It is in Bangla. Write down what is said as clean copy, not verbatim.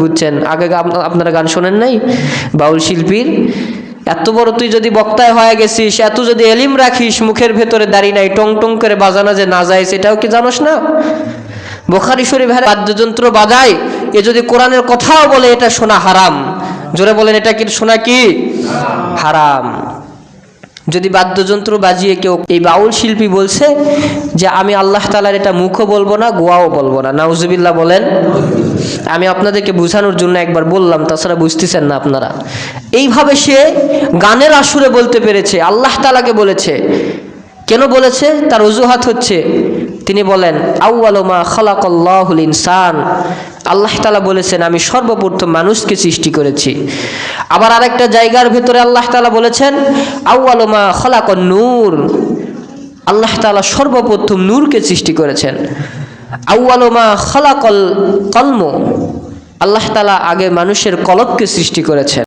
বুঝছেন? আগে আপনারা গান শোনেন নাই বাউল শিল্পীর? এত বড় তুই যদি বক্তায় হয়ে গেছিস, এত যদি এলিম রাখিস, মুখের ভেতরে দাড়ি নাই, টং টং করে বাজানো যে না যায় সেটাও কি জানোস না? বুখারী শরীফের বাদ্যযন্ত্র বাজায়, এ যদি কোরআনের কথাও বলে এটা শোনা হারাম। জোরে বলেন, এটা কি শোনা কি হারাম? যদি বাদ্যযন্ত্র বাজিয়ে কেউ, এই বাউল শিল্পী বলছে যে আমি আল্লাহ তাআলার এটা মুখও বলবো না, গোয়াও বলবো না, নাউজুবিল্লাহ বলেন। আমি আপনাদেরকে বোঝানোর জন্য একবার বললাম, তাছাড়া বুঝতেছেন না আপনারা। এইভাবে সে গানের আসরে বলতে পেরেছে, আল্লাহ তাআলাকে বলেছে। কেন বলেছে? তার অজুহাত হচ্ছে, তিনি বলেন আউয়ালু মা খালাকাল্লাহুল ইনসান, আল্লাহ তাআলা বলেছেন আমি সর্বপ্রথম মানুষকে সৃষ্টি করেছি। আবার আরেকটা জায়গার ভেতরে আল্লাহ তাআলা বলেছেন আউয়ালু মা খালাকান নূর, আল্লাহ তাআলা সর্বপ্রথম নূরকে সৃষ্টি করেছেন। আউয়ালু মা খালাকাল কলম, আল্লাহ তাআলা আগে মানুষের কলবকে সৃষ্টি করেছেন।